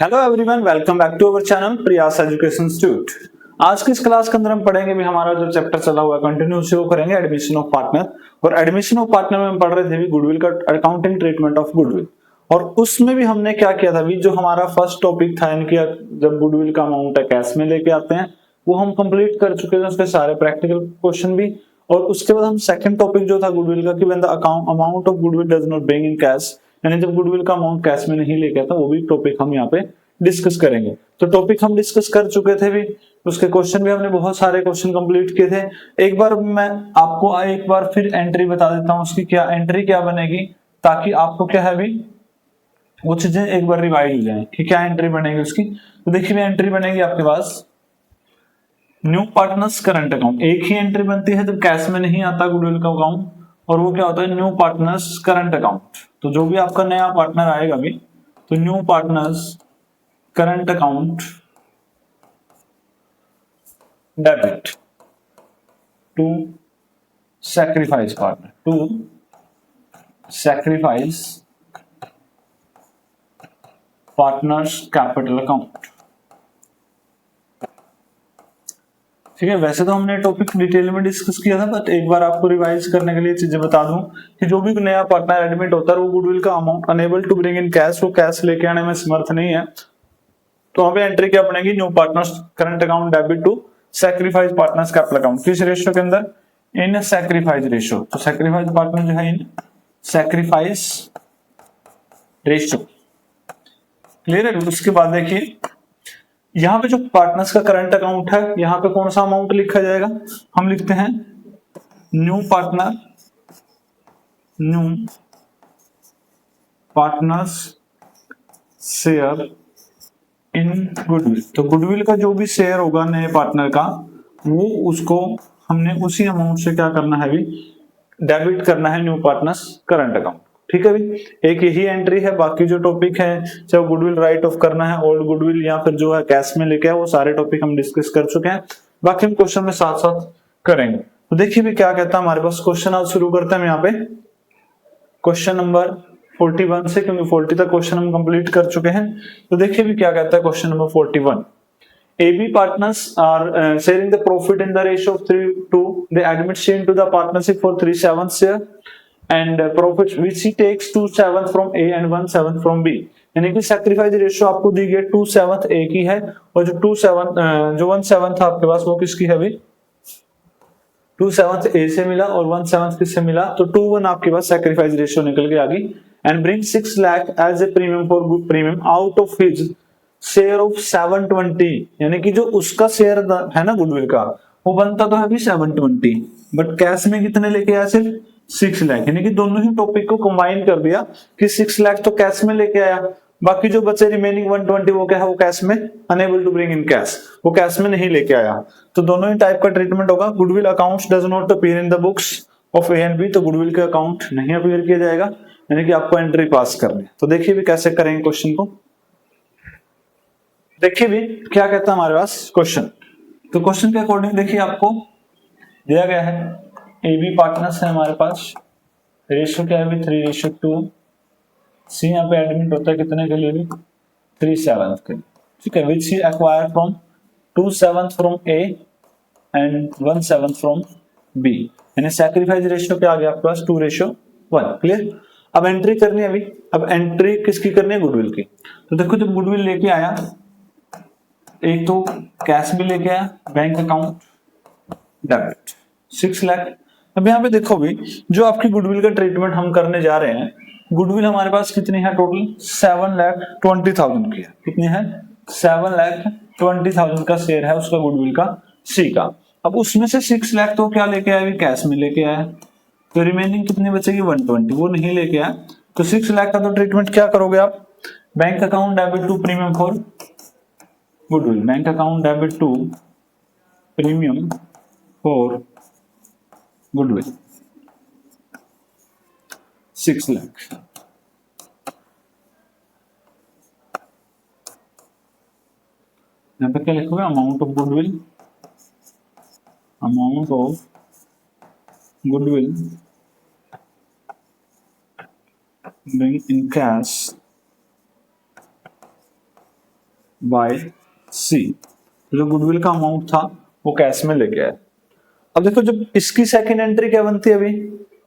Hello everyone, welcome back to our channel Prayas education institute. आज की इस क्लास के अंदर हम पढ़ेंगे भी हमारा जो चैप्टर चला हुआ है कंटिन्यू उसी को करेंगे, एडमिशन ऑफ पार्टनर। और एडमिशन ऑफ पार्टनर में हम पढ़ रहे थे भी गुडविल का अकाउंटिंग ट्रीटमेंट ऑफ गुडविल। और उसमें भी हमने क्या किया था भी, जो हमारा फर्स्ट टॉपिक था इनकी, जब गुडविल का अमाउंट है कैश में लेके आते हैं, वो हम कंप्लीट कर चुके थे, उसके सारे प्रैक्टिकल क्वेश्चन भी। और उसके बाद हम सेकंड टॉपिक जो था गुडविल का, कि when the amount of goodwill does not bring in cash, यानी जब गुडविल का अमाउंट कैश में नहीं लेके आता, वो भी टॉपिक हम यहाँ पे डिस्कस करेंगे। तो टॉपिक हम डिस्कस कर चुके थे भी, उसके क्वेश्चन भी हमने बहुत सारे क्वेश्चन कंप्लीट किए थे। एक बार मैं आपको एक बार फिर एंट्री बता देता हूँ, उसकी क्या एंट्री क्या बनेगी, ताकि आपको क्या है भी वो चीजें एक बार रिवाइज हो जाए कि क्या एंट्री बनेगी उसकी। तो देखिए एंट्री बनेगी आपके पास न्यू पार्टनर्स करंट अकाउंट। एक ही एंट्री बनती है जब कैश में नहीं आता गुडविल का अकाउंट, और वो क्या होता है न्यू पार्टनर्स करंट अकाउंट। तो जो भी आपका नया पार्टनर आएगा भी, तो new partners current account debit to sacrifice partner, to sacrifice partners capital account. ठीक है, वैसे तो हमने टॉपिक डिटेल में डिस्कस किया था, बट एक बार आपको रिवाइज करने के लिए चीजें बता दूं कि जो भी नया पार्टनर एडमिट होता है वो गुडविल का amount unable to bring in cash, वो कैश लेके आने में समर्थ नहीं है, तो वहां पे एंट्री क्या बनेगी new partners current account debit to sacrifice partners capital account. किस रेशियो के अंदर? In sacrifice ratio. तो सैक्रिफाइस पार्टनर जो है इन सैक्रिफाइस रेशियो। क्लियर है? उसके बाद देखिए यहां पे जो पार्टनर्स का करंट अकाउंट है, यहां पे कौन सा अमाउंट लिखा जाएगा? हम लिखते हैं new partners share in goodwill. तो गुडविल का जो भी शेयर होगा नए पार्टनर का, वो उसको हमने उसी अमाउंट से क्या करना है भी, डेबिट करना है न्यू पार्टनर्स करंट अकाउंट। ठीक है भी, एक यही एंट्री है। बाकी जो टॉपिक है, चाहे गुडविल राइट ऑफ करना है, ओल्ड गुडविल, या फिर जो है कैश में लेके है, वो सारे टॉपिक हम डिस्कस कर चुके हैं। बाकी हम क्वेश्चन में साथ साथ करेंगे। तो देखिए भी क्या कहता है हमारे पास क्वेश्चन। आज शुरू करते हैं यहाँ पे क्वेश्चन नंबर 41 से, क्योंकि 40 तक क्वेश्चन हम कंप्लीट कर चुके हैं। तो देखिए भी क्या कहता है question number 41। AB partners are sharing the profit in the ratio of 3:2. They admit she into the partnership for 3/7 share, and profit which she takes 2/7 from A and 1/7 from B. यानी कि सैक्रिफाइस रेशियो आपको दी गई 2/7 A की है, और जो 1/7 था आपके पास, वो किसकी है अभी? 2/7 A से मिला, और 1/7 किससे मिला? तो 2:1 आपके पास सैक्रिफाइस रेशियो निकल के आ गई। And bring 6 lakh as a premium for good premium out of his share of 720। यानी कि जो उसका शेयर है ना गुडविल का, वो बनता तो है भी 720, बट कैश में कितने लेके आया? सिर्फ 6 लाख। यानी कि दोनों ही टॉपिक को कंबाइन कर दिया कि 6 लाख तो कैश में लेके आया, बाकी जो बचे रिमेनिंग 120 वो क्या है? वो कैश में unable to bring in cash, वो कैश में नहीं लेके आया। तो दोनों ही टाइप का ट्रीटमेंट होगा। Goodwill accounts does not appear in the books of A and B. तो गुडविल के अकाउंट नहीं अपीयर किया जाएगा, यानी कि आपको एंट्री पास करनी है। तो देखिए भी कैसे करेंगे क्वेश्चन को। देखिए भी क्या कहता है हमारे पास क्वेश्चन। तो क्वेश्चन के अकॉर्डिंग देखिए आपको दिया गया है AB पार्टनर्स है हमारे पास, रेशियो क्या है? 3:2। सी यहाँ पे एडमिट होता है कितने के लिए? 3/7 के लिए। ठीक है, which he acquire from 2/7 from A and 1/7 from B। यानी सैक्रिफाइस रेशियो क्या आ गया आपके पास? 2:1। क्लियर? अब एंट्री करनी है अभी। अब एंट्री किसकी करनी है? गुडविल की। तो देखो जब गुडविल लेके आया, एक तो कैश भी लेके आया, बैंक अकाउंट डेबिट 6 लाख। अब यहाँ पे देखो भी, जो आपकी गुडविल का ट्रीटमेंट हम करने जा रहे हैं, गुडविल हमारे पास कितनी है टोटल? 7,20,000 की है। कितनी है? 7,20,000 का शेयर है उसका गुडविल का, सी का। अब उसमें से 6 लाख तो क्या लेके आया? कैश में लेके आया। तो रिमेनिंग कितनी बचेगी? 120, वो नहीं लेके आया। तो 6 लाख का तो ट्रीटमेंट क्या करोगे आप? Bank account debit to premium for goodwill, bank account debit to premium for goodwill 6 lakh. यहाँ पे क्या लिखोगे? Amount of goodwill, amount of goodwill bring in cash by C. जो गुडविल का अमाउंट था वो कैश में लेके आया। अब देखो जब इसकी सेकंड एंट्री क्या बनती है अभी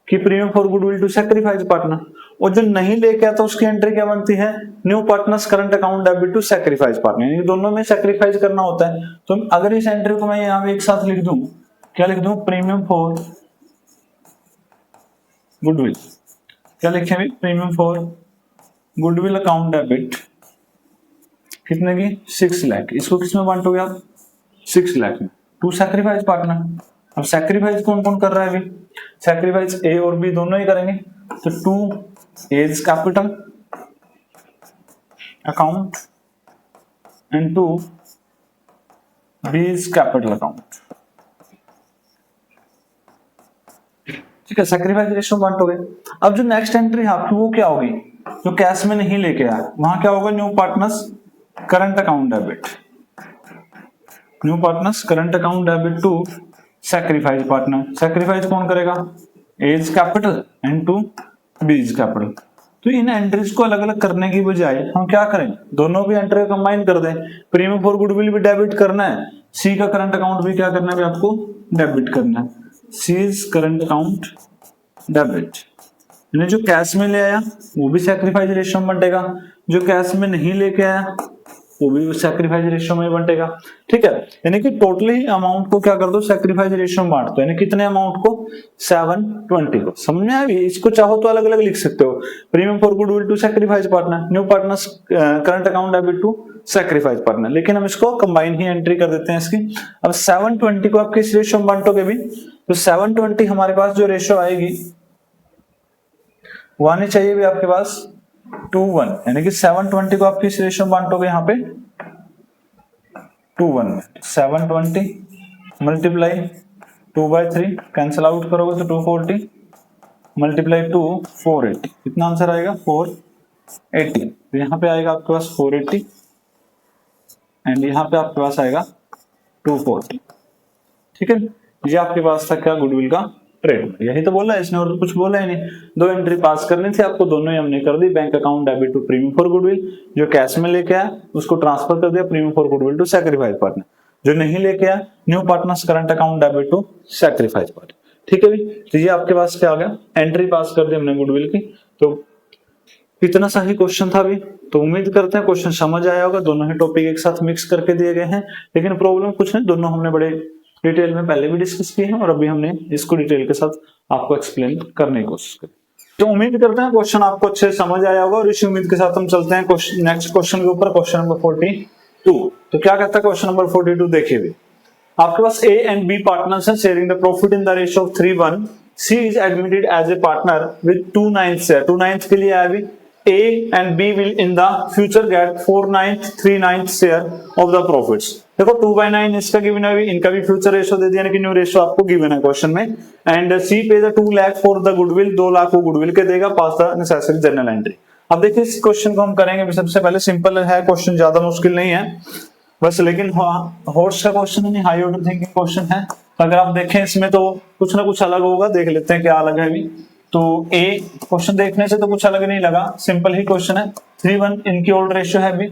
कि premium for goodwill to sacrifice partner, और जो नहीं लेके आता उसकी एंट्री क्या बनती है new partners current account debit to sacrifice partner, यानी दोनों में सैक्रिफाइस करना होता है। तो अगर इस एंट्री को मैं यहाँ पे एक साथ लिख दूं, क्या लिख दूं, प्रीमियम फॉर गुडविल, क्या लिखे अभी, premium for goodwill account debit कितने की 6 लाख, इसको किसमें बांटोगे आप 6 लाख में, टू सैक्रिफाइस पार्टनर। अब सैक्रिफाइस कौन कौन कर रहा है अभी, सैक्रिफाइस ए और बी दोनों ही करेंगे, तो to A's capital account and to B's capital account. ठीक है, सैक्रिफाइस रेशियो बांटोगे। अब जो नेक्स्ट एंट्री है आपकी वो क्या होगी, जो कैश में नहीं लेके आया, वहां क्या होगा, new partners current account debit, new partners current account debit to sacrifice partner. Sacrifice कौन करेगा, A's capital and to B's capital. तो इन एंट्रीज को अलग अलग करने की बजाय हम क्या करें, दोनों भी एंट्री कंबाइन कर दें। प्रीमियम फॉर गुडविल भी डेबिट करना है, सी का करंट अकाउंट भी क्या करना है आपको, डेबिट करना है, सीज करंट अकाउंट डेबिट। यानी जो कैश में ले आया वो भी सैक्रिफाइस रेशियो में बंटेगा, जो कैश में नहीं लेके आया वो भी सैक्रिफाइस रेशियो में बंटेगा। ठीक है, यानी कि टोटली अमाउंट को क्या कर दो, सैक्रिफाइस रेशियो में बांट दो, यानी कितने अमाउंट को, 720 को। समझ में आया, इसको चाहो तो अलग अलग लिख सकते हो, premium for goodwill to sacrifice partner, new partners current account debit to sacrifice partner, लेकिन हम इसको कंबाइन ही एंट्री कर देते हैं इसकी। अब 720 को आप किस रेशियो में बांटोगे भी, तो 720 हमारे पास जो रेशियो आएगी वो आनी चाहिए भी आपके पास 2:1, यानी कि 720 को आप किस रेशियो में बांटोगे, यहाँ पे 2:1 में। 720 मल्टीप्लाई 2/3 कैंसिल आउट करोगे तो 240 मल्टीप्लाई 2 480, कितना आंसर आएगा 480। तो यहाँ पे आएगा आपके पास 480 एंड यहाँ पे आपके पास आएगा 240। ठीक है, ये आपके पास था क्या, गुडविल का ट्रेड। यही तो बोला है इसने, और कुछ बोला ही नहीं। दो एंट्री पास करनी थी आपको, दोनों ही हमने कर दी। Bank account debit to premium for goodwill, जो कैश में लेके आया उसको ट्रांसफर कर दिया premium for goodwill to sacrifice partner, जो नहीं लेके आया new partners current account debit to sacrifice partner. ठीक है भी, तो ये आपके पास क्या आ गया, एंट्री पास कर दी हमने गुडविल की। तो इतना सा ही क्वेश्चन था अभी। तो उम्मीद करते हैं क्वेश्चन समझ आया होगा, दोनों ही टॉपिक एक साथ मिक्स करके दिए गए हैं, लेकिन प्रॉब्लम कुछ नहीं, दोनों हमने बड़े डिटेल में पहले भी डिस्कस किए हैं और अभी हमने इसको डिटेल के साथ आपको एक्सप्लेन करने की कोशिश करी। तो उम्मीद करते हैं क्वेश्चन आपको अच्छे से समझ आया होगा, और इसी उम्मीद के साथ हम चलते हैं नेक्स्ट क्वेश्चन के ऊपर, क्वेश्चन नंबर 42। तो क्या कहता है क्वेश्चन नंबर 42, देखिए भी आपके पास ए एंड बी पार्टनर्स हैं sharing the profit in the ratio of 3:1। C is admitted as a partner with 2/9 share. 2/9 के लिए आया भी A and B will in the future get 4/9 3/9 share of the profits। देखो 2/9 इसका given है, इनका भी फ्यूचर रेशियो दे दिया, यानी कि न्यू रेशियो आपको गिवन है क्वेश्चन में। एंड सी पे 2 lakh for the goodwill, 2 lakh वो गुडविल के देगा, पास द नेसेसरी जर्नल एंट्री। अब देखिए इस क्वेश्चन को हम करेंगे सबसे पहले, सिंपल है क्वेश्चन, ज्यादा मुश्किल नहीं है बस, लेकिन हॉर्स का क्वेश्चन नहीं, हाई ऑर्डर थिंकिंग क्वेश्चन है। तो अगर आप देखें इसमें तो कुछ ना कुछ अलग होगा, देख लेते हैं क्या अलग है अभी। तो ए क्वेश्चन देखने से तो कुछ अलग नहीं लगा, सिंपल ही क्वेश्चन है। 3:1 इनकी ओल्ड रेशियो है अभी।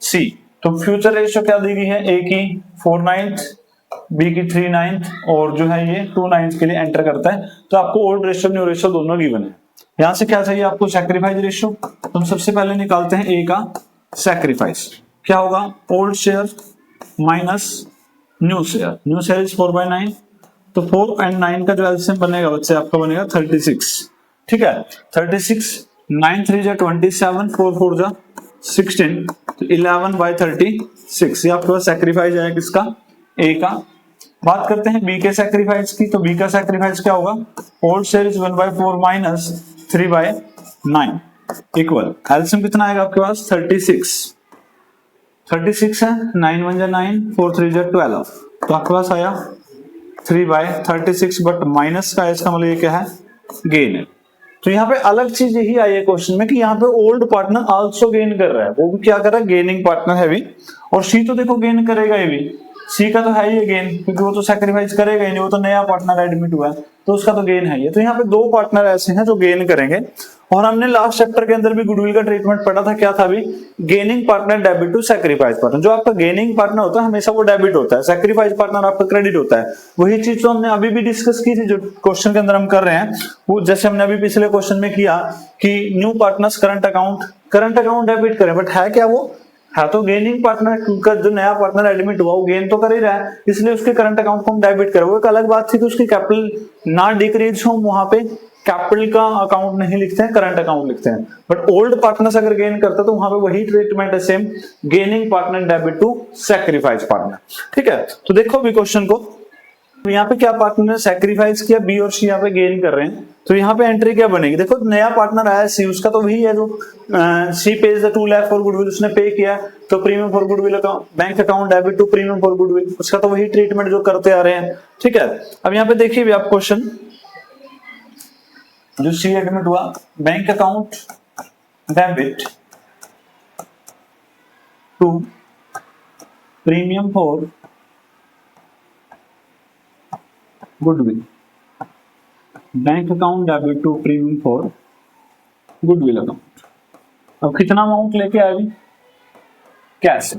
सी तो फ्यूचर रेशियो क्या दी गई है, ए की 4/9 बी की 3/9 और जो है ये 2/9 के लिए एंटर करता है। तो आपको ओल्ड रेशियो न्यू रेशियो दोनों गिवन है। यहां से क्या चाहिए आपको, सैक्रिफाइस रेशियो। तो हम सबसे पहले निकालते हैं ए का सैक्रिफाइस, क्या होगा, old share minus new share. New share is 4/9, तो 4 और 9 का जो एलसीएम बनेगा बच्चे आपका बनेगा 36। ठीक है, 36 9 3 जा 27 4 4 जा 16, तो 11/36 ये आपके पास सैक्रिफाइस है किसका, ए का। बात करते हैं बी के सैक्रिफाइस की। तो बी का सैक्रिफाइस क्या होगा, old share is 1/4 minus 3/9 equal LCM कितना आएगा आपके पास 36 है, 9 1 जा 9 4 3 जा 12, तो आपके पास आया 3/36, बट माइनस का इसका मतलब ये क्या है, गेन है। तो यहाँ पे अलग चीज यही आई है क्वेश्चन में कि यहाँ पे ओल्ड पार्टनर आल्सो गेन कर रहा है, वो भी क्या कर रहा है, गेनिंग पार्टनर है भी। और सी तो देखो गेन करेगा ये भी, सी का तो है ही गेन, क्योंकि वो तो सैक्रिफाइस करेगा ही नहीं, वो तो नया पार्टनर एडमिट हुआ है, तो उसका तो गेन है ये। तो यहाँ पे दो पार्टनर ऐसे हैं जो गेन करेंगे, और हमने लास्ट चैप्टर के अंदर भी गुडविल का ट्रीटमेंट पढ़ा था, क्या था अभी, gaining partner debit to sacrifice partner. जो आपका गेनिंग पार्टनर होता है हमेशा वो डेबिट होता है, सैक्रिफाइस पार्टनर आपका क्रेडिट होता है। वही चीज तो हमने अभी भी डिस्कस की थी, जो क्वेश्चन के अंदर हम कर रहे हैं वो, जैसे हमने अभी पिछले क्वेश्चन में किया कि new partners current account debit करें, बट है क्या वो, है तो गेनिंग पार्टनर का, जो नया पार्टनर एडमिट हुआ वो गेन तो कर ही रहा है, इसलिए उसके करंट अकाउंट को हम डेबिट करें। वो एक अलग बात थी कि उसकी कैपिटल ना डिक्रीज हो, वहां पे कैपिटल का अकाउंट नहीं लिखते हैं, करंट अकाउंट लिखते हैं। बट ओल्ड पार्टनर्स अगर गेन करता है तो वहां पे वही ट्रीटमेंट है same, gaining partner debit to sacrifice partner. ठीक है, तो देखो अभी क्वेश्चन को, यहाँ पे क्या पार्टनर ने सैक्रिफाइस किया, बी और सी यहाँ पे गेन कर रहे हैं, तो यहाँ पे एंट्री क्या बनेगी, देखो नया पार्टनर आया सी, उसका तो वही है जो C pays the 2 lakh for goodwill, उसने पे किया, तो premium for goodwill account, bank account debit to premium for goodwill, उसका तो वही ट्रीटमेंट जो करते आ रहे हैं। ठीक है, अब यहाँ पे देखिए भी आप क्वेश्चन, जो सी एडमिट हुआ, bank account debit to premium for goodwill, bank account debit to premium for goodwill account. अब कितना अमाउंट लेके आए अभी, कैश,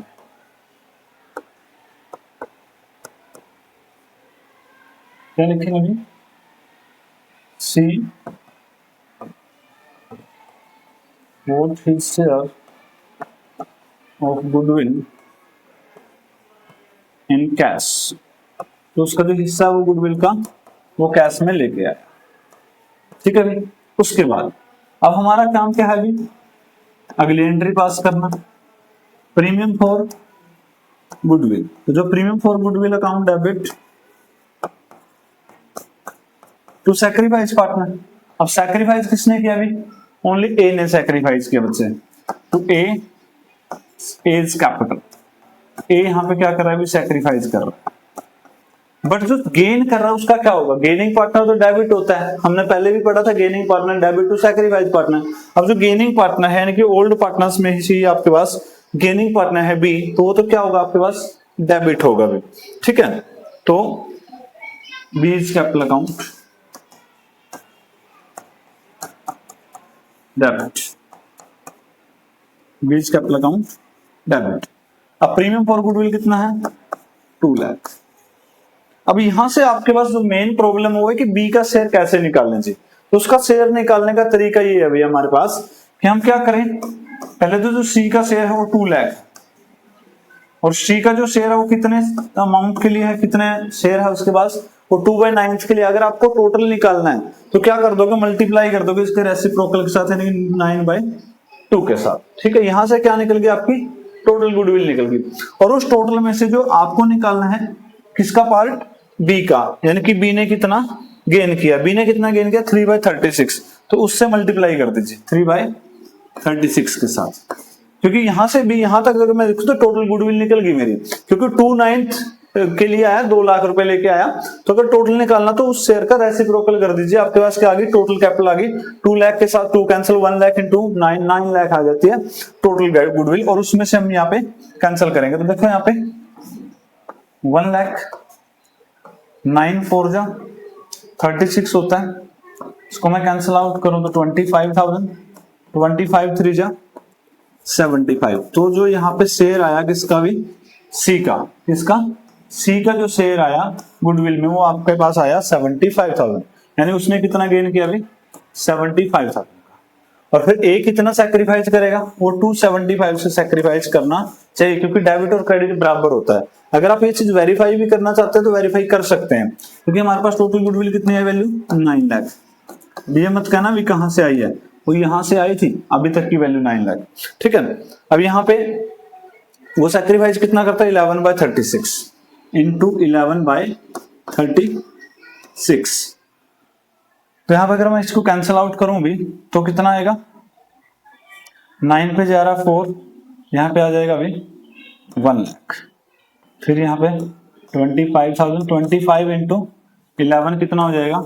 क्या लिखेंगे अभी, सी what his share of goodwill in cash, तो उसका जो हिस्सा वो गुडविल का वो कैश में लेके आया। ठीक है भाई, उसके बाद अब हमारा काम क्या है अभी, अगली एंट्री पास करना, प्रीमियम फॉर गुडविल, तो जो premium for goodwill account debit to sacrifice partner. अब सैक्रिफाइस किसने किया अभी, ओनली ए ने सैक्रिफाइस किया बच्चे, तो ए इज कैपिटल, ए यहाँ पे क्या कर रहा है अभी, सैक्रिफाइस कर रहा है। बट जो गेन कर रहा है उसका क्या होगा, गेनिंग पार्टनर तो डेबिट होता है, हमने पहले भी पढ़ा था, gaining partner debit to sacrifice partner. अब जो गेनिंग पार्टनर है, यानी कि ओल्ड पार्टनर्स में ही आपके पास गेनिंग पार्टनर है बी, तो वो तो क्या होगा आपके पास, डेबिट होगा भी। ठीक है, तो B is capital account debit, B's capital account debit. अब प्रीमियम फॉर गुडविल कितना है, 2 लाख। अब यहां से आपके पास जो मेन प्रॉब्लम हुआ है कि बी का शेयर कैसे निकालने चाहिए, तो उसका शेयर निकालने का तरीका ये है अभी हमारे पास कि हम क्या करें, पहले तो जो सी का शेयर है वो 2 लाख, और सी का जो शेयर है वो कितने अमाउंट के लिए है, कितने शेयर है उसके पास, वो 2/9 के लिए। अगर आपको टोटल निकालना है तो क्या कर दोगे, मल्टीप्लाई कर दोगे इसके रेसिप्रोकल के साथ, यानी 9/2 के साथ। ठीक है, यहां से क्या निकल गई आपकी, टोटल गुडविल निकल गई, और उस टोटल में से जो आपको निकालना है किसका पार्ट, बी का, यानी कि बी ने कितना गेन किया, बी ने कितना गेन किया 3/36, तो उससे मल्टीप्लाई कर दीजिए 3/36 के साथ, क्योंकि यहां से भी यहां तक अगर मैं देखूं तो टोटल गुडविल निकल गई मेरी, क्योंकि 2/9 के लिए आया, 2 लाख रुपए लेके आया, तो अगर टोटल निकालना तो उस शेयर का रेसिप्रोकल कर दीजिए, आपके पास क्या आ गई, टोटल कैपिटल आ गई, 2 लाख के साथ 2 कैंसिल, 1 लाख इंटू 9 लाख आ जाती है टोटल गुडविल, और उसमें से हम यहाँ पे कैंसिल करेंगे, तो देखो यहाँ पे 1 लाख 9 4 जा 36 होता है, इसको मैं कैंसिल आउट करूं तो 25,000, 25 3 जा 75, तो जो यहाँ पे शेयर आया किसका भी, सी का, किसका, सी का जो शेयर आया गुडविल में वो आपके पास आया 75,000, यानी उसने कितना गेन किया अभी, 75,000 का। और फिर ए कितना सैक्रिफाइस करेगा, वो 275 से सैक्रिफाइस करना चाहिए, क्योंकि डेबिट और क्रेडिट बराबर होता है। अगर आप ये चीज वेरीफाई भी करना चाहते हैं तो वेरीफाई कर सकते हैं, क्योंकि हमारे पास टोटल गुडविल कितनी है, वैल्यू 9 लाख। ये मत कहना भी कहां से आई है, वो यहां से आई थी, अभी तक की वैल्यू 9 लाख। ठीक है, अब यहाँ पे वो सैक्रिफाइस कितना करता है, 11/36 इंटू 11/36, तो यहां पर अगर मैं इसको कैंसिल आउट करूं भी तो कितना आएगा, 9 पे जा रहा 4, यहां पे आ जाएगा अभी 1 लाख, फिर यहाँ पे 25,000, 25 इंटू 11 कितना हो जाएगा,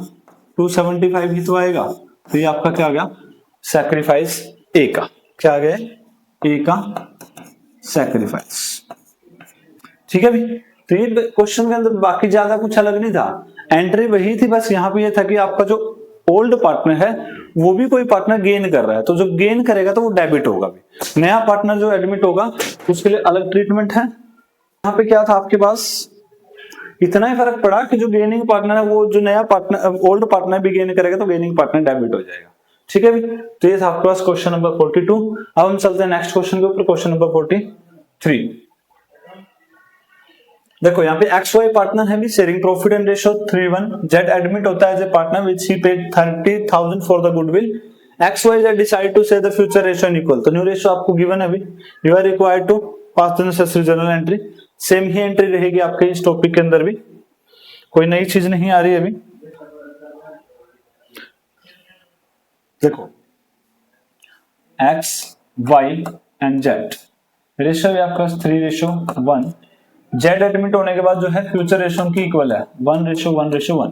275 ही तो आएगा, तो ये आपका क्या आ गया, सैक्रिफाइस ए का, क्या आ गया, ए का सैक्रिफाइस। ठीक है भाई, तो ये क्वेश्चन के अंदर बाकी ज्यादा कुछ अलग नहीं था, एंट्री वही थी, बस यहाँ पे ये था कि आपका जो ओल्ड पार्टनर है वो भी कोई पार्टनर गेन कर रहा है, तो जो गेन करेगा तो वो डेबिट होगा भी। नया पार्टनर जो एडमिट होगा उसके लिए अलग ट्रीटमेंट है। यहाँ पे क्या था आपके पास, इतना ही फर्क पड़ा कि जो गेनिंग पार्टनर है वो जो नया पार्टनर ओल्ड पार्टनर भी गेन करेगा तो गेनिंग पार्टनर डेबिट हो जाएगा। ठीक है भी, तो ये था आपके पास क्वेश्चन नंबर 42। अब हम चलते हैं नेक्स्ट क्वेश्चन के ऊपर, क्वेश्चन नंबर 43। देखो यहाँ पे एक्स वाई पार्टनर है भी sharing profit and ratio 3:1। Z admit होता है as a partner which he paid 30,000 for the goodwill. X Y Z decide to say the future ratio equal, तो न्यू रेशियो आपको given है अभी, you are required to pass the necessary journal entry. Same ही entry रहेगी आपके इस topic के अंदर भी, कोई नई चीज नहीं आ रही अभी। देखो X Y and Z ratio है आपका 3:1। जेड एडमिट होने के बाद जो है फ्यूचर रेशियो की इक्वल है 1:1:1।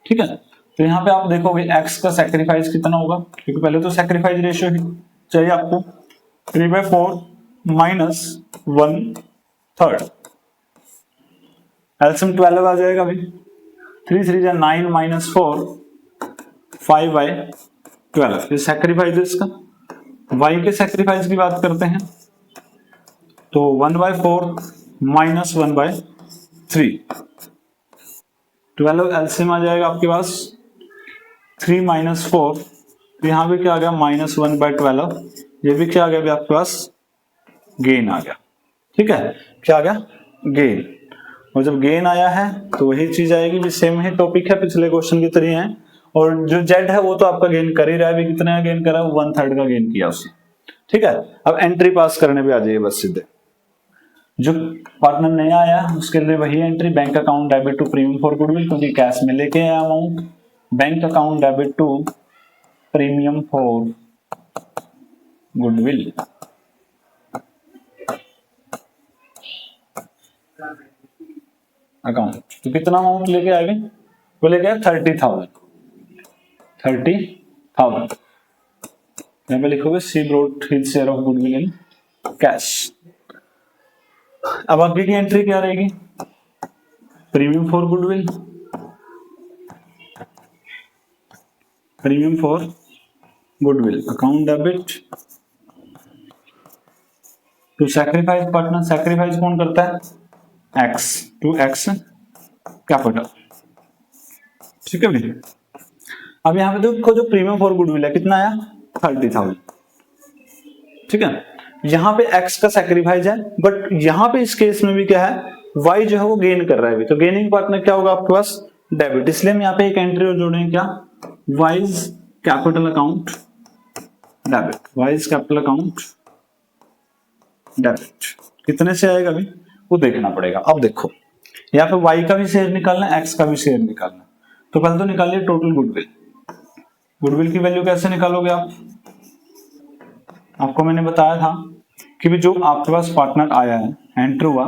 ठीक है, तो यहाँ पे आप देखोगे एक्स का सैक्रिफाइस कितना होगा, क्योंकि पहले तो सैक्रिफाइस रेशियो ही चाहिए आपको, 3/4 माइनस 1/3, एलसीएम 12 आ जाएगा अभी, 3 3 9 माइनस 4 5/12। ये सैक्रिफाइस इसका। वाई के सैक्रिफाइस की बात करते हैं तो 1/4 माइनस 1/3, 12 एलसीएम आ जाएगा आपके पास 3 माइनस 4, तो यहाँ पे क्या आ गया माइनस 1/12, ये भी क्या आ गया आपके पास गेन आ गया। ठीक है, क्या आ गया गेन, और जब गेन आया है तो वही चीज आएगी भी, सेम ही टॉपिक है पिछले क्वेश्चन की तरह है। और जो जेड है वो तो आपका गेन कर ही रहा है, भी कितना गेन करा, 1/3 का गेन किया उसने। ठीक है, अब एंट्री पास करने पे आ जाइए बस सीधे। जो पार्टनर नया आया उसके लिए वही entry, bank account debit to premium for goodwill, क्योंकि कैश में लेके आया amount, bank account debit to premium for goodwill. Account तो कितना अमाउंट लेके आएंगे, वो लेके आए 30,000। यहाँ पे लिखोगे C brought his share of goodwill in cash. अब आगे की एंट्री क्या रहेगी, premium for goodwill, premium for goodwill account debit to sacrifice partner. Sacrifice कौन करता है, एक्स, टू एक्स कैपिटल। ठीक है भैया, अब यहाँ पे देखो जो प्रीमियम फॉर गुडविल है कितना आया 30,000। ठीक है, यहाँ पे एक्स का सैक्रिफाइस है, बट यहाँ पे इस केस में भी क्या है, वाई जो है वो गेन कर रहा है, तो गेनिंग पार्टनर क्या होगा आपके पास डेबिट, इसलिए हम यहाँ पे एक एंट्री और जोड़ेंगे क्या, wise capital account debit, wise capital account debit. कितने से आएगा अभी वो देखना पड़ेगा। अब देखो यहाँ पे वाई का भी शेयर निकालना है, एक्स का भी शेयर निकालना है, तो पहले तो निकालिए टोटल गुडविल। गुडविल की वैल्यू कैसे निकालोगे आप, आपको मैंने बताया था कि भी जो आपके पास पार्टनर आया है, एंटर हुआ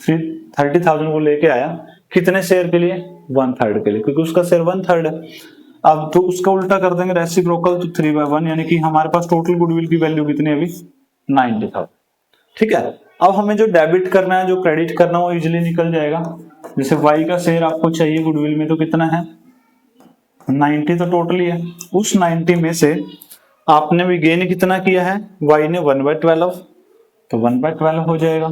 30,000 वो लेके आया, कितने शेयर के लिए 1/3 के लिए, क्योंकि उसका शेयर 1/3 है। अब तो उसका उल्टा कर देंगे रेसिप्रोकल, तो 3/1, यानी कि हमारे पास टोटल गुडविल की वैल्यू कितनी है अभी 90,000। ठीक है, अब हमें जो डेबिट करना है, जो क्रेडिट करना है वो इजिली निकल जाएगा। जैसे वाई का शेयर आपको चाहिए गुडविल में, तो कितना है 90, तो टोटली है, उस 90 में से आपने भी गेन कितना किया है, वाई ने 1/12, तो 1/12 हो जाएगा,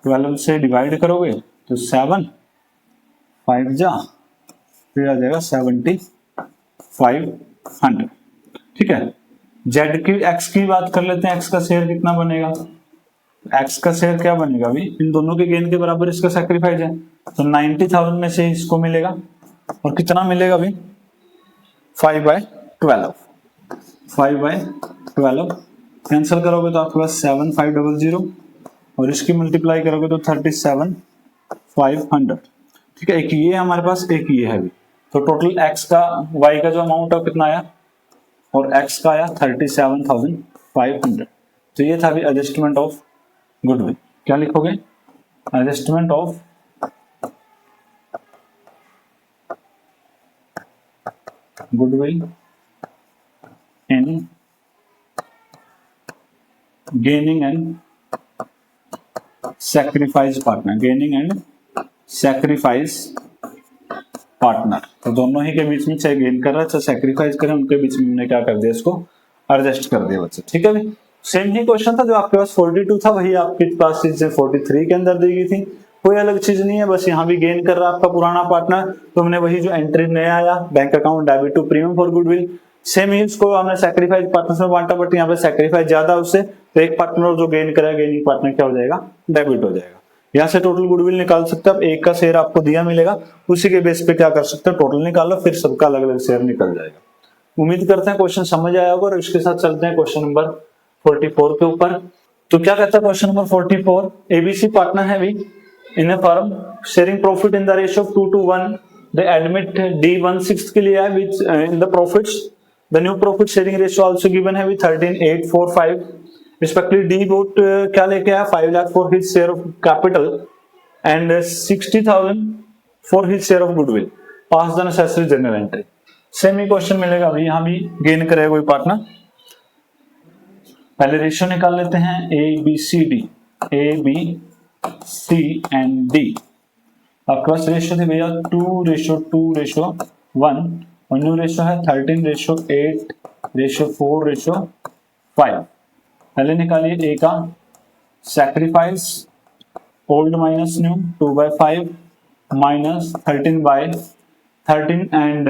12 से डिवाइड करोगे तो 7 5 जा, फिर आ जाएगा 7,500। ठीक है, जेड की एक्स की बात कर लेते हैं, एक्स का शेयर कितना बनेगा, एक्स का शेयर क्या बनेगा अभी, इन दोनों के गेन के बराबर इसका सैक्रिफाइस है, तो 90,000 में से इसको मिलेगा, और कितना मिलेगा अभी 5/12, 5/12 कैंसिल करोगे तो आपके पास 7,500, और इसकी मल्टीप्लाई करोगे तो 37,500। ठीक है, एक ये हमारे पास, एक ये है भी, तो टोटल एक्स का वाई का जो अमाउंट है कितना आया, और एक्स का आया 37,500। तो ये था अभी एडजस्टमेंट ऑफ गुडविल। क्या लिखोगे, adjustment of goodwill in gaining and sacrifice partner, gaining and sacrifice partner. तो दोनों ही के बीच में चाहे गेन कर रहा है चाहे सैक्रिफाइस करे, उनके बीच में हमने क्या कर दिया, इसको एडजस्ट कर दिया बच्चे। ठीक है भाई, सेम ही क्वेश्चन था जो आपके पास 42 था, वही आपके पास चीजें 43 के अंदर दी गई थी, कोई अलग चीज नहीं है। बस यहाँ भी गेन कर रहा है आपका पुराना पार्टनर, तो हमने वही जो एंट्री नया आया bank account debit to premium for goodwill, same ही उसको हमने सैक्रिफाइस पार्टनर्स में बांटा, बट यहाँ पे सैक्रिफाइस ज्यादा उससे, तो एक पार्टनर जो गेन करेगा, गेनिंग पार्टनर क्या हो जाएगा, डेबिट हो जाएगा। यहाँ से टोटल गुडविल निकाल सकते हैं, अब एक का शेयर आपको दिया मिलेगा, उसी के बेस पे क्या कर सकते हैं, टोटल निकालो, फिर सबका अलग अलग शेयर निकल जाएगा। उम्मीद करते हैं क्वेश्चन समझ आया होगा, और इसके साथ चलते हैं क्वेश्चन नंबर 44 के ऊपर। तो क्या कहता है क्वेश्चन नंबर 44, एबीसी पार्टनर है भी in a firm sharing profit in the ratio of 2:1, the admit D 1/6 के लिए है which in the profits, the new profit sharing ratio also given है विद 13,845 रिस्पेक्टिवली। डी बोट क्या लेके आया, 5 lakh for his share of capital and 60,000 for his share of goodwill, pass the necessary journal entry. Same ही question मिलेगा अभी, यहाँ भी gain करेगा कोई पार्टनर। पहले रेशियो निकाल लेते हैं, A B C D, A B C and D. आपके पास रेशियो थे भैया 2:2:1, और न्यू रेशियो है 13:8:4:5। पहले निकालिए ए का sacrifice, old minus new, 2/5 minus 13 and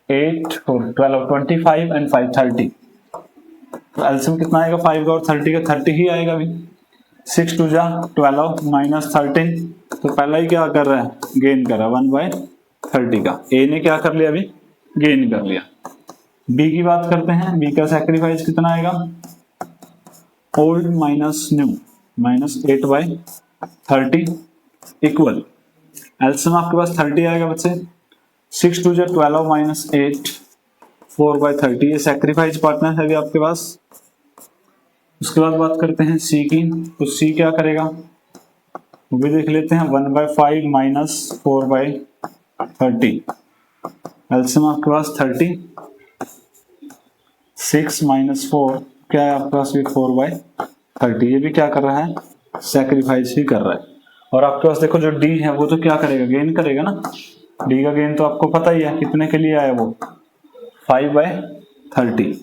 8 और 12 25 एंड 5 30। तो एलसीएम कितना आएगा 5 का और 30 का, 30 ही आएगा भी। 6 2 जा 12 माइनस 13, तो पहला ही क्या कर रहा है, गेन कर रहा है 1/30 का। ए ने क्या कर लिया, अभी गेन कर लिया। बी की बात करते हैं, बी का सैक्रिफाइस कितना आएगा, old minus new minus 8/30 equal, LCM आपके पास 30 आएगा बच्चे। 6 2 जा 12 माइनस 8 4/30, ये सैक्रिफाइस पार्टनर है अभी आपके पास। उसके बाद बात करते हैं सी की, तो सी क्या करेगा वो भी देख लेते हैं, 1/5 माइनस 4/30, एलसीएम आपके पास 30, 6 माइनस 4 क्या है आपके पास भी 4/30, ये भी क्या कर रहा है, सैक्रिफाइस ही कर रहा है। और आपके पास देखो जो डी है वो तो क्या करेगा, गेन करेगा ना, डी का गेन तो आपको पता ही है कितने के लिए आया वो 5/30।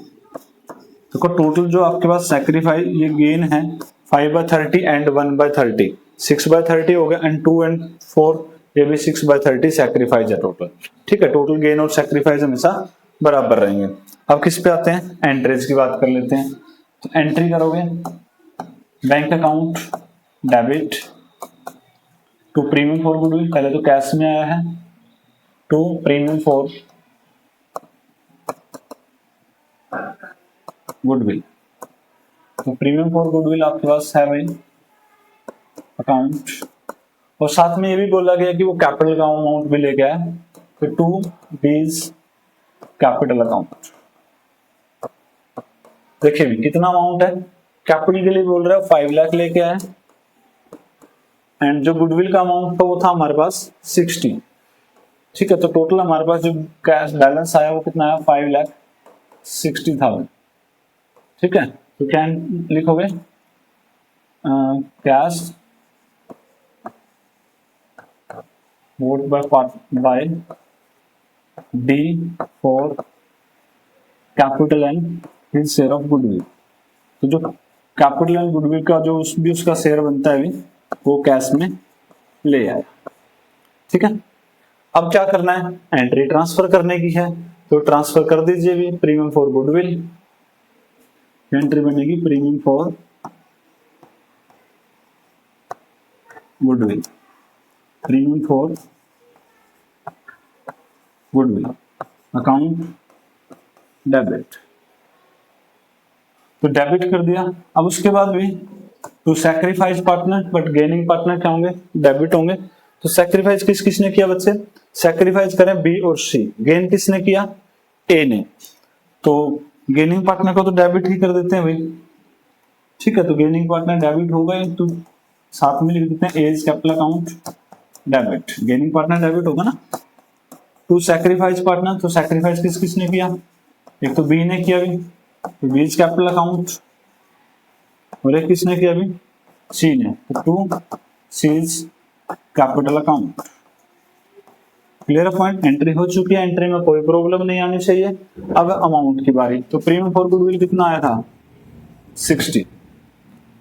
देखो टोटल जो आपके पास सैक्रिफाइस ये गेन है 5/30 एंड 1/30, 6/30 हो गया, एंड 2 एंड 4 ये भी 6/30 सैक्रिफाइस है टोटल। ठीक है, टोटल गेन और सैक्रिफाइस हमेशा बराबर रहेंगे। अब किस पे आते हैं, एंट्रीज की बात कर लेते हैं। तो एंट्री करोगे, bank account debit to premium for goodwill, पहले तो कैश में आया है, टू प्रीमियम फॉर गुडविल, तो प्रीमियम फॉर गुडविल आपके पास है भाई अकाउंट, और साथ में ये भी बोला गया कि वो कैपिटल का अमाउंट भी लेके आया, तो टू बीज कैपिटल अकाउंट। देखिए भी कितना अमाउंट है, कैपिटल के लिए बोल रहा है 5 लाख लेके आया, एंड जो गुडविल का अमाउंट था वो था हमारे पास 60। ठीक है, तो टोटल हमारे पास जो कैश बैलेंस आया वो कितना आया, 5,60,000। ठीक है, तो क्या लिखोगे, कैश वोट by D for capital and his share of goodwill. तो जो कैपिटल एंड गुडविल का जो भी उसका शेयर बनता है वो कैश में ले आया। ठीक है, अब क्या करना है, एंट्री ट्रांसफर करने की है, तो ट्रांसफर कर दीजिए भी, प्रीमियम फॉर गुडविल, एंट्री बनेगी premium for goodwill, premium for goodwill account debit, तो डेबिट कर दिया। अब उसके बाद भी to sacrifice partner, but gaining partner क्या होंगे, डेबिट होंगे। तो सैक्रिफाइस किस किसने किया बच्चे, सैक्रिफाइस करें बी और सी, गेन किसने किया, ए ने, तो गेनिंग पार्टनर को तो डेबिट ही कर देते हैं भाई। ठीक है, तो गेनिंग पार्टनर डेबिट हो गए, तो साथ में लिख देते हैं as capital account debit, gaining partner debit होगा ना। टू सैक्रिफाइस पार्टनर, तो सैक्रिफाइस किस किसने किया, एक तो बी ने किया भी, तो बीज कैपिटल अकाउंट, और एक किसने किया भी, सी ने, तो to C's capital account. Clear point, entry हो चुकी है, एंट्री में कोई प्रॉब्लम नहीं आनी चाहिए। अब अमाउंट की बारी, तो प्रीमियम फॉर गुडविल कितना आया था 60।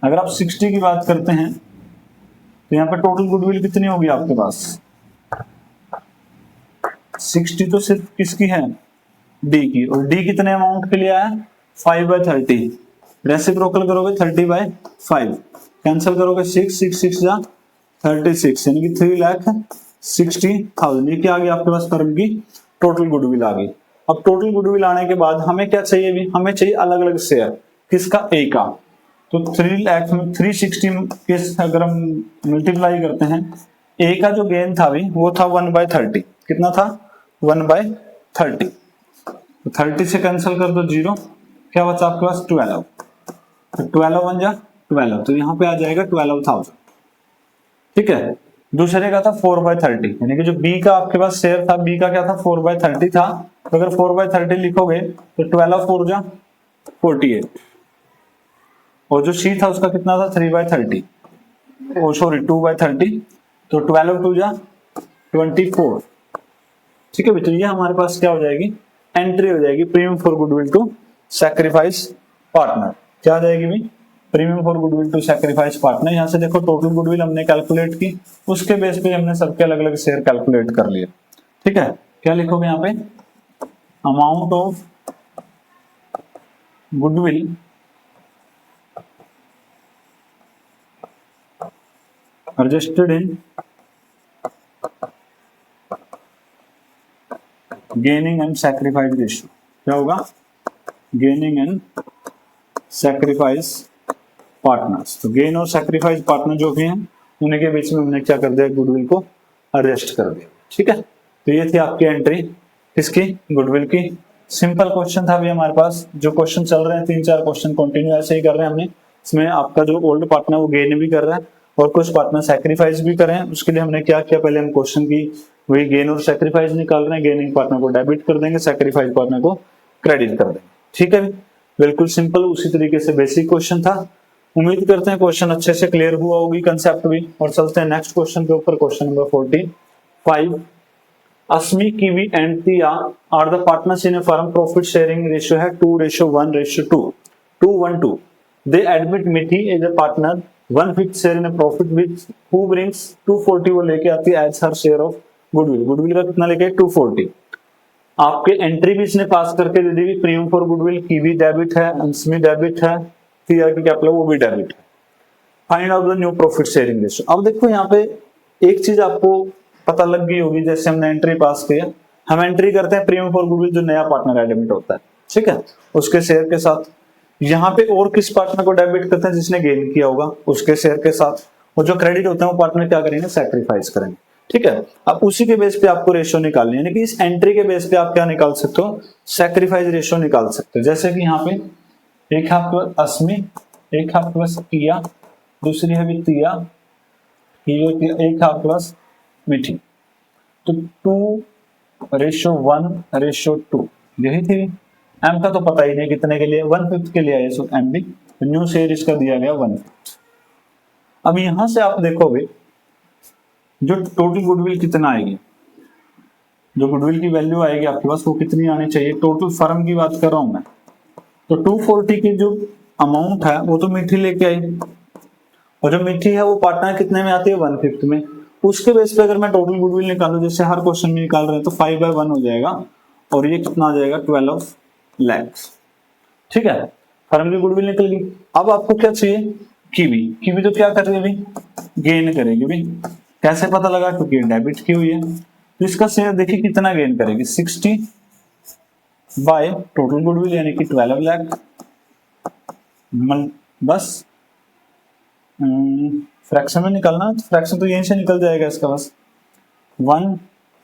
अगर आप 60 की बात करते हैं तो यहाँ पे टोटल गुडविल कितनी होगी आपके पास 60 तो सिर्फ किसकी है डी की, और डी कितने अमाउंट के लिए आया 5/30, रेसिप्रोकल करोगे 30/5, कैंसिल करोगे 6 जा 36 यानी कि 3,60,000। ये क्या आ गया आपके पास फर्म की टोटल गुडविल आ गई। अब टोटल गुडविल आने के बाद हमें क्या चाहिए भी, हमें चाहिए अलग अलग शेयर, किसका ए का। तो 3 लाख में 360 के अगर हम मल्टीप्लाई करते हैं, ए का जो गेन था भी वो था 1/30, कितना था 1/30, तो 30 से कैंसिल कर दो 0, क्या बचा आपके पास 12, तो 12 बन जा 12, तो यहाँ पे आ जाएगा 12,000। ठीक है, दूसरे का था 4/30, यानी कि जो बी का आपके पास शेयर था, बी का क्या था 4/30 था, तो अगर 4/30 लिखोगे तो 12 4 जा 48, और जो सी था उसका कितना था 3/30, ओ सॉरी 2/30, तो 12 2 जा 24। ठीक है, तो ये हमारे पास क्या हो जाएगी एंट्री हो जाएगी premium for goodwill to sacrifice partner. क्या आ जाएगी भाई premium for goodwill to sacrifice partner. यहाँ से देखो टोटल गुडविल हमने कैलकुलेट की, उसके बेस पे हमने सबके अलग अलग शेयर कैलकुलेट कर लिए। ठीक है, क्या लिखोगे यहाँ पे amount of goodwill adjusted in gaining and sacrifice ratio। क्या होगा गेनिंग एंड सैक्रिफाइस पार्टनर्स। तो गेन और सैक्रिफाइस पार्टनर जो भी हैं उन्हीं के बीच में हमने क्या कर दिया गुडविल को एडजस्ट कर दिया। ठीक है, तो ये थी आपकी एंट्री किसकी गुडविल की। सिंपल क्वेश्चन था अभी हमारे पास, जो क्वेश्चन चल रहे हैं 3-4 क्वेश्चन कंटिन्यू ऐसे ही कर रहे हैं हमने। इसमें आपका जो ओल्ड पार्टनर वो गेन भी कर रहा है और कुछ पार्टनर सैक्रिफाइस भी कर रहे हैं। उसके लिए हमने क्या किया, पहले हम क्वेश्चन की वही गेन और सैक्रिफाइस निकाल रहे हैं, गेनिंग पार्टनर को डेबिट कर देंगे, सैक्रिफाइस पार्टनर को क्रेडिट कर देंगे। ठीक है, बिल्कुल सिंपल उसी तरीके से बेसिक क्वेश्चन था। उम्मीद करते हैं क्वेश्चन अच्छे से क्लियर हुआ होगी, कंसेप्ट भी। और चलते हैं नेक्स्ट क्वेश्चन के ऊपर, question number 45। Asmi, Kiwi and Tia are the partners in a firm. Profit sharing ratio है 2:1:2, 2:1:2. They admit Mithi as a partner, 1/5 share in a profit which who brings 240 वो लेके आती है as her share of goodwill। Goodwill का कितना लेके 240। आपके entry भी इसने पास करके दे दी, प्रीमियम फॉर गुडविल कीवी डेबिट है, अस्मी डेबिट है, टिया की कैपिटल वो भी डेबिट है। Find out the new profit sharing ratio. अब देखो यहाँ पे एक चीज आपको पता लग गई होगी, जैसे हमने एंट्री पास किया, हम एंट्री करते हैं प्रीमियम फॉर गुडविल जो नया पार्टनर एडमिट होता है, ठीक है, उसके शेयर के साथ। यहाँ पे और किस पार्टनर को डेबिट करते हैं जिसने गेन किया होगा उसके शेयर के साथ, और जो क्रेडिट होते हैं वो पार्टनर क्या करेंगे सैक्रिफाइस करेंगे। ठीक है, अब उसी के बेस पे आपको रेशियो निकालनी है, यानी कि इस एंट्री के बेस पे आप क्या निकाल सकते हो सैक्रिफाइस रेशियो निकाल सकते हो। जैसे कि यहाँ पे एक है आपके अस्मी, एक है आपके पास किया, दूसरी है भी तिया, एक है आपके पास मिठी। तो 2:1:2 यही थी। एम का तो पता ही नहीं कितने के लिए, 1/5 के लिए है, सो एम भी न्यू शेयर इसका दिया गया 1/5। अब यहां से आप देखोगे जो टोटल गुडविल कितना आएगी, जो गुडविल की वैल्यू आएगी आपके पास वो कितनी आनी चाहिए, टोटल फर्म की बात कर रहा हूं मैं। तो 240 की जो अमाउंट है वो तो मिठी लेके आई, और जो मिठी है वो पार्टनर कितने में आती है 1/5 में। उसके बेस पे अगर मैं टोटल गुडविल निकालूं, जैसे हर क्वेश्चन में निकाल रहे हैं, तो 5/1 हो जाएगा, और ये कितना आ जाएगा 12 लाख। ठीक है, फर्म की गुडविल निकल गई। अब आपको क्या चाहिए कीवी। कीवी तो क्या कर रही है भाई गेन करेगी भाई, कैसे पता लगा क्योंकि डेबिट की हुई है। तो इसका शेयर देखिए कितना गेन करेगी 60 बाय टोटल गुडविल यानी कि 12 लाख, बस फ्रैक्शन में निकलना, तो फ्रैक्शन तो यहीं से निकल जाएगा इसका, बस 1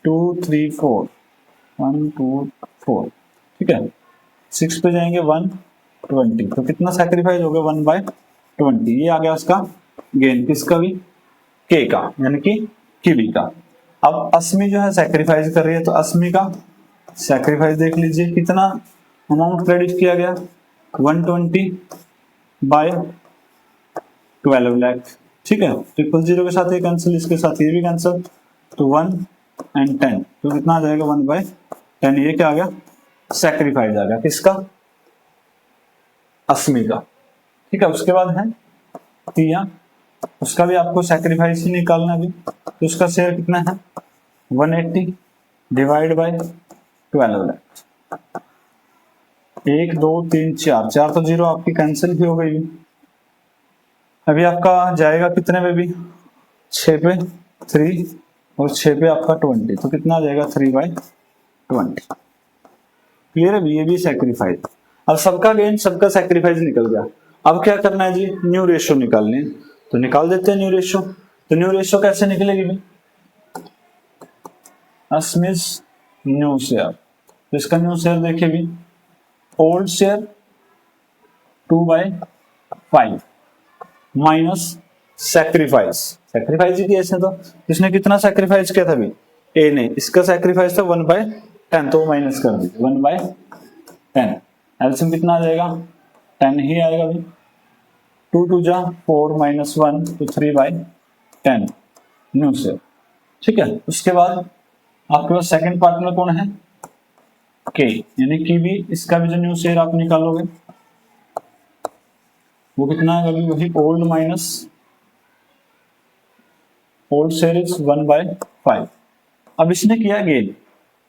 2 3 4 1 2 4। ठीक है, 6 पे जाएंगे 120, तो कितना सैक्रिफाइस हो गया 1/20। ये आ गया उसका गेन, किसका भी के का यानी कि कीवी का। अब अस्मी जो है सैक्रिफाइस कर रही है, तो अस्मी का सैक्रिफाइस देख लीजिए कितना अमाउंट क्रेडिट किया गया 120 बाय 12 लाख। ठीक है, 000 के साथ ये कैंसिल, इसके साथ ये भी कैंसिल, तो 1 एंड 10, तो कितना आ जाएगा 1/10। ये क्या आ गया, सैक्रिफाइस आ गया किसका, अस्मी का। ठीक है, उसके बाद है तिया, उसका भी आपको सैक्रिफाइस ही निकालना है अभी। तो उसका शेयर कितना है 180 डिवाइड बाय 12 लाख। 1 2 3 4, 4 तो जीरो आपकी कैंसिल भी हो गई। अभी आपका जाएगा कितने पे भी, 6 पे 3 और 6 पे आपका 20, तो कितना आ जाएगा 3/20। क्लियर है, ये भी सैक्रिफाइस। अब सबका गेन सबका सैक्रिफाइस निकल गया। अब क्या करना है जी, न्यू रेशियो निकालनी है, तो निकाल देते हैं न्यू रेशियो। तो न्यू रेशियो कैसे निकलेगी भाई, अस्मिस न्यू शेयर। तो इसका न्यू शेयर देखिए भी, old share 2/5 minus sacrifice. Sacrifice ही किया इसने, तो इसने कितना सैक्रिफाइस किया था अभी, ए ने, इसका सैक्रिफाइस था 1/10, तो माइनस कर दीजिए 1/10। एलसीएम कितना आ जाएगा 10 ही आएगा अभी। 2 2 जा 4 माइनस 1 तो 3/10 न्यू शेयर। ठीक है, उसके बाद आपके पास सेकंड पार्टनर कौन है, के, यानी कि भी इसका भी जो न्यू शेयर आप निकालोगे वो कितना है अभी, वही old minus old share is 1/5। अब इसने किया गेन,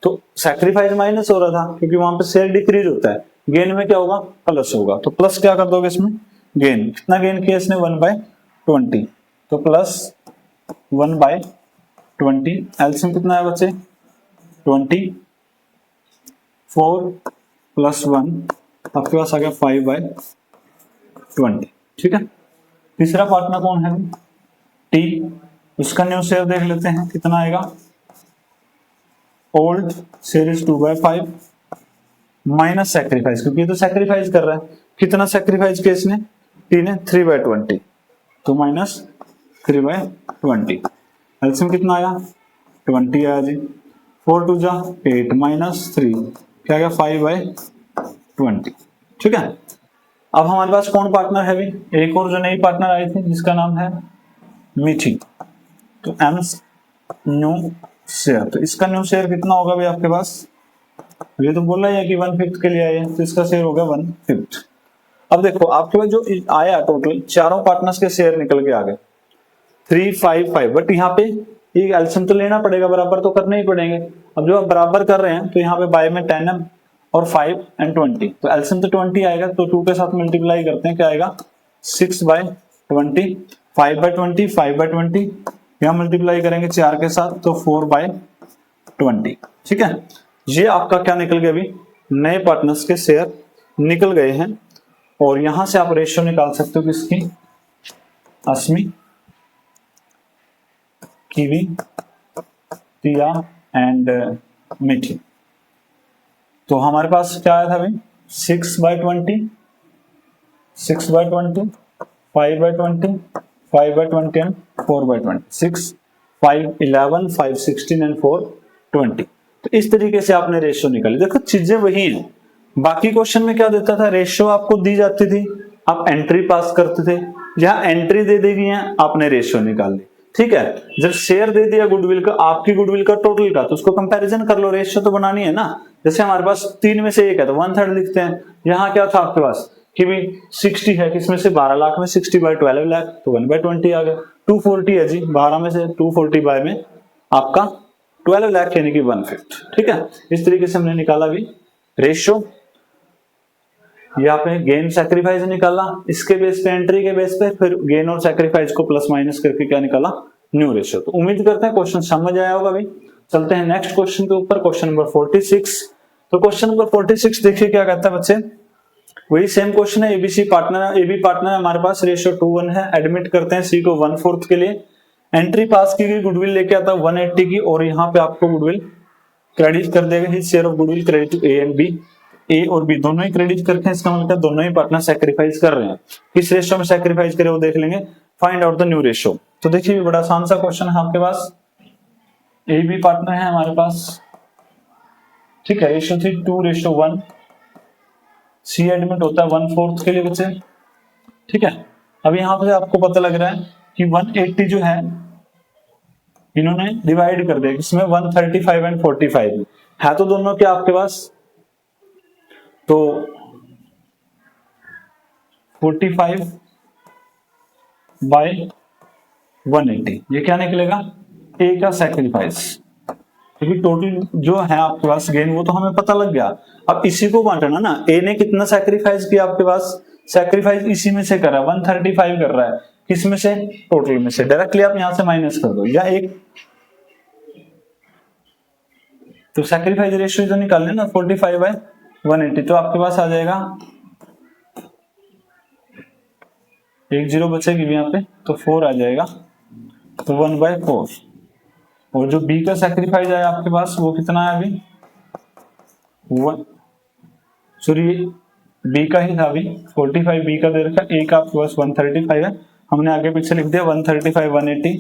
तो सैक्रिफाइस माइनस हो रहा था क्योंकि वहां पे शेयर डिक्रीज होता है, गेन में क्या होगा प्लस होगा। तो प्लस क्या कर दोगे इसमें, गेन कितना गेन किया इसने 1/20, तो प्लस 1/20। एलसीएम कितना है बच्चे 24 प्लस 1, आपके पास आ गया 5/20। ठीक है, तीसरा पार्टनर कौन है टी, उसका न्यू शेयर देख लेते हैं कितना आएगा, old share is 2/5 minus sacrifice, क्योंकि ये तो सैक्रिफाइस कर रहा है, कितना सैक्रिफाइस किया इसने टी ने 3/20, तो माइनस 3/20। एलसीएम कितना आया 20 आया जी। 4 2 जा 8 माइनस 3 क्या आ गया 5/20। ठीक है, अब हमारे पास कौन पार्टनर है भी, एक और जो नई पार्टनर आई थी जिसका नाम है मीठी, तो एम न्यू शेयर। तो इसका न्यू शेयर कितना होगा भाई आपके पास, ये तो बोल रहा है कि 1/5 के लिए आए हैं, तो इसका शेयर होगा 1/5। अब देखो आपके पास जो आया टोटल चारों पार्टनर्स के शेयर निकल के आ गए 3 5 5, बट यहाँ पे ये एलसीएम तो लेना पड़ेगा, बराबर तो करने ही पड़ेंगे। अब जो आप बराबर कर रहे हैं तो यहाँ पे बाय में 10 है और 5 एंड 20, तो एलसीएम तो 20 आएगा, तो 2 के साथ मल्टीप्लाई करते हैं क्या आएगा 6/20, 5/20 5/20, यहाँ मल्टीप्लाई करेंगे 4 के साथ तो 4/20। ठीक है, ये आपका क्या निकल गया अभी, नए पार्टनर्स के शेयर निकल गए हैं। और यहां से आप रेशियो निकाल सकते हो किसकी, अस्मी, कीवी, तिया एंड मीठी। तो हमारे पास क्या आया था अभी 6/20 6/20 5/20 5/20 एंड 4/20, 6 5 11 5 16 एंड 4 20। तो इस तरीके से आपने रेशियो निकाली। देखो चीजें वही हैं, बाकी क्वेश्चन में क्या देता था, रेशियो आपको दी जाती थी, आप एंट्री पास करते थे, जहां एंट्री दे दी गई है आपने रेशियो निकाल ली। ठीक है, जब शेयर दे दिया गुडविल का, आपकी गुडविल का टोटल का, तो उसको कंपैरिजन कर लो, रेशियो तो बनानी है ना। जैसे हमारे पास 3 में से 1 है तो 1/3 लिखते हैं। यहाँ क्या था आपके पास कि भी 60 है, किसमें से 12 लाख में 60/12 लाख, तो 1/20 आ गया। 240 है जी, 12 में से 240 बाय में आपका 12 लाख यानी कि 1/5। ठीक है, इस तरीके से हमने निकाला भी रेशियो। यहाँ पे गेन सैक्रिफाइस निकाला, इसके बेस पे एंट्री के बेस पे, फिर गेन और सैक्रिफाइस को प्लस माइनस करके क्या निकाला न्यू रेशियो। तो उम्मीद करते हैं क्वेश्चन समझ आया होगा भाई। चलते हैं नेक्स्ट क्वेश्चन के ऊपर, क्वेश्चन नंबर 46। तो क्वेश्चन नंबर 46 देखिए क्या कहता है बच्चे, वही सेम क्वेश्चन है, एबीसी पार्टनर, एबी पार्टनर हमारे पास, रेशियो 2:1 है, एडमिट करते हैं सी को 1/4 के लिए, एंट्री पास की गई, गुडविल लेके आता 180 की, और यहाँ पे आपको गुडविल क्रेडिट कर देगा, his share of goodwill credit to A and B, A और बी दोनों ही क्रेडिट करते हैं, इसका मतलब दोनों ही पार्टनर सैक्रिफाइस कर रहे हैं। किस रेशियो में सैक्रिफाइस करे वो देख लेंगे, find out the new ratio. तो देखिए बड़ा आसान सा क्वेश्चन है आपके पास, ए बी पार्टनर है हमारे पास, ठीक है, रेशियो थी 2:1, सी एडमिट होता है 1/4 के लिए बच्चे। ठीक है, अब यहां पे आपको पता लग रहा है कि 180 जो है इन्होंने डिवाइड कर दिया किसमें 135 एंड 45 है तो दोनों क्या आपके पास, तो 45 बाय 180 ये क्या निकलेगा, ए का सैक्रिफाइस, क्योंकि टोटल जो है आपके पास गेन वो तो हमें पता लग गया। अब इसी को बांटना ना, ए ने कितना सैक्रिफाइस किया आपके पास, सैक्रिफाइस इसी में से कर रहा है 135 कर रहा है, किस में से, टोटल में से। डायरेक्टली आप यहां से माइनस कर दो या एक, तो सैक्रिफाइस रेशियो तो निकालने ना 45 बाय 180, तो आपके पास आ जाएगा एक जीरो बचेगी भी यहाँ पे, तो 4 आ जाएगा, तो 1/4। और जो बी का सैक्रिफाइस है आपके पास वो कितना है अभी, सॉरी बी का ही था अभी 45, बी का दे रखा, ए का आपके पास 135 है, हमने आगे पीछे लिख दिया 135 180।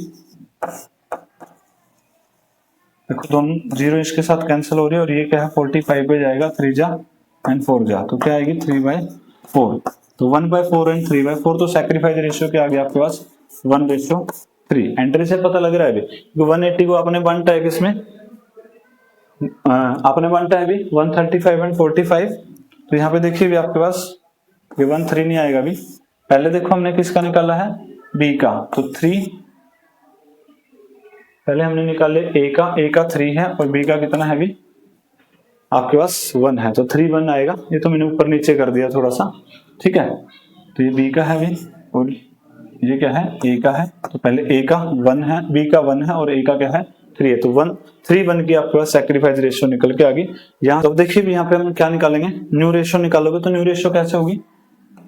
देखो दोनों जीरो इसके साथ कैंसिल हो रही है, और ये क्या है 45 पे जाएगा 3 जा एंड 4 जा, तो क्या आएगी 3/4, तो 1/4 एंड 3/4, तो सैक्रिफाइस रेशियो क्या आ गया आपके पास 1:3। एंट्री से पता लग रहा है अभी 180 को आपने बांटा है किसमें, आपने बांटा है अभी 135 एंड 45, तो यहाँ पे देखिए भी आपके पास ये 13 नहीं आएगा अभी, पहले देखो हमने किसका निकाला है बी का, तो 3 पहले हमने निकाले ए का 3 है और बी का कितना है अभी आपके पास 1 है, तो 3 1 आएगा, ये तो मैंने ऊपर नीचे कर दिया थोड़ा सा, ठीक है। तो ये बी का है अभी और ये क्या है ए का है, तो पहले ए का 1 है, बी का 1 है और ए का क्या है 3 है, तो 3:1 की आपके पास सैक्रिफाइस रेशियो निकल के आ गई। यहाँ तो देखिए भी यहाँ पे हम क्या निकालेंगे, न्यू रेशियो निकालोगे, तो न्यू रेशियो कैसे होगी,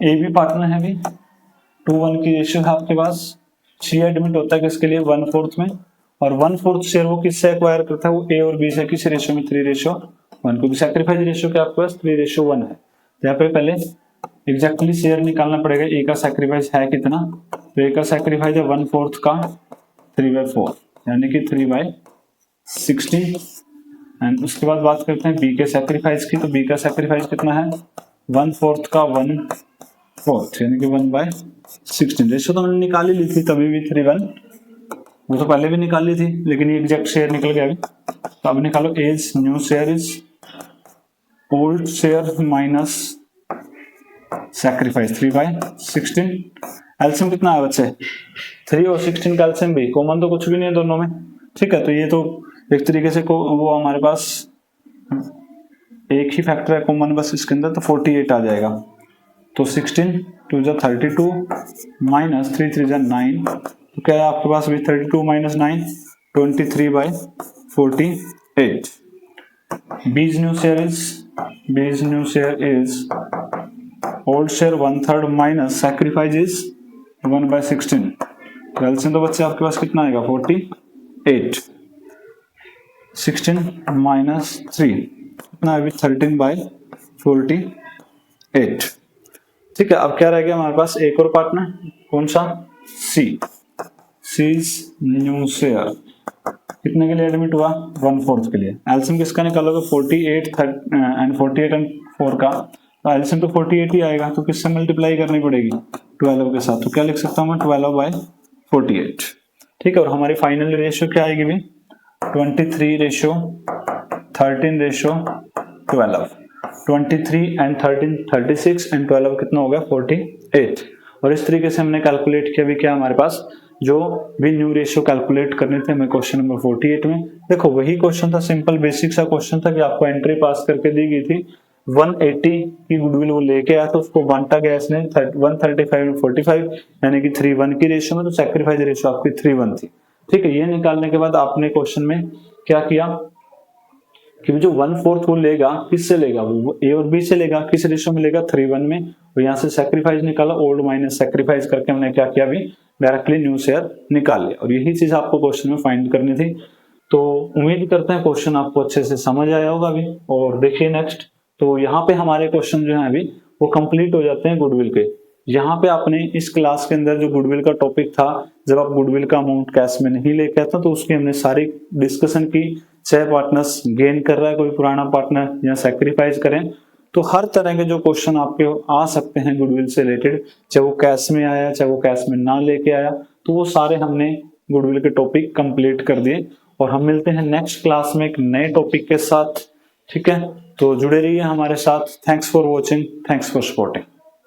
ए भी पार्टनर है अभी 2:1 की रेशियो है आपके पास, सी एडमिट होता है किसके लिए 1/4 में, और 1/4 शेयर वो किससे एक्वायर करता है, वो ए और बी से, किस रेशियो में 3:1, क्योंकि सैक्रिफाइस रेशियो क्या आपके पास 3:1 है। यहाँ पे पहले एग्जैक्टली शेयर निकालना पड़ेगा, ए का सैक्रिफाइस है कितना, तो ए का सैक्रिफाइस है 1/4 का 3/4 यानी कि 3/16, एंड उसके बाद बात करते हैं बी के सैक्रिफाइस की, तो बी का सैक्रिफाइस कितना है 1/4 का 1/4 यानी कि 1/16। रेशियो तो मैंने निकाली ली थी तभी भी 3:1, वो तो पहले भी निकाली थी, लेकिन ये एग्जैक्ट शेयर निकल गया अभी, तो अब निकालो as new share is old share minus sacrifice 3/16। LCM कितना है बच्चे 3 और 16 का एलसीएम भी कॉमन तो कुछ भी नहीं है दोनों में, ठीक है। तो ये तो एक तरीके से वो हमारे पास एक ही फैक्टर है कॉमन बस इसके अंदर, तो 48 आ जाएगा, तो 16 2 जा 32 माइनस 3 3 जा 9, तो क्या है आपके पास अभी 32 माइनस 9 23/48। बीज new share is old share 1/3 minus sacrifice is 1/16, तो एलसीएम तो बच्चे आपके पास कितना आएगा 48, 16 माइनस 3 कितना है 13/48, ठीक है। अब क्या रह गया हमारे पास एक और पार्टनर, कौन सा सी न्यू शेयर कितने के लिए एडमिट हुआ 1/4 के लिए। एलसीएम किसका निकालोगे 48 एंड 4 का, तो एलसीएम तो 48 ही आएगा, तो किससे मल्टीप्लाई करनी पड़ेगी 12 के साथ, तो क्या लिख सकता हूँ मैं 12/48, ठीक है। और हमारी फाइनल रेशियो क्या आएगी भी 23:13:12, 23 एंड 13 36 एंड 12 कितना हो गया 48, और इस तरीके से हमने कैलकुलेट किया भी क्या हमारे पास जो भी न्यू रेशियो कैलकुलेट करने थे हमें क्वेश्चन नंबर 48 में। देखो वही क्वेश्चन था, सिंपल बेसिक सा क्वेश्चन था कि आपको एंट्री पास करके दी गई थी 180 की गुडविल वो लेके आया, तो उसको बांटा गया इसने 135 45 यानी कि 3:1 की रेशियो में, तो सैक्रिफाइस रेशियो आपकी 3:1 थी, ठीक है। ये निकालने के बाद आपने क्वेश्चन में क्या किया कि जो 1/4 वो लेगा किससे लेगा, वो ए और बी से लेगा, किस रेशियो में लेगा 3:1 में, और यहाँ से सैक्रिफाइस निकाला, ओल्ड माइनस सैक्रिफाइस करके हमने क्या किया भी डायरेक्टली न्यू शेयर निकाल लिया, और यही चीज आपको क्वेश्चन में फाइंड करनी थी। तो उम्मीद करते हैं क्वेश्चन आपको अच्छे से समझ आया होगा अभी। और देखिए नेक्स्ट, तो यहाँ पे हमारे क्वेश्चन जो है अभी वो कंप्लीट हो जाते हैं गुडविल के। यहाँ पे आपने इस क्लास के अंदर जो गुडविल का टॉपिक था, जब आप गुडविल का अमाउंट कैश में नहीं लेके आता तो उसकी हमने सारी डिस्कशन की, चाहे पार्टनर्स गेन कर रहा है कोई पुराना पार्टनर या सैक्रिफाइस करें, तो हर तरह के जो क्वेश्चन आपके आ सकते हैं गुडविल से रिलेटेड, चाहे वो कैश में आया चाहे वो कैश में ना लेके आया, तो वो सारे हमने गुडविल के टॉपिक कंप्लीट कर दिए और हम मिलते हैं नेक्स्ट क्लास में एक नए टॉपिक के साथ। ठीक है, तो जुड़े रहिए हमारे साथ। Thanks for watching, thanks for supporting.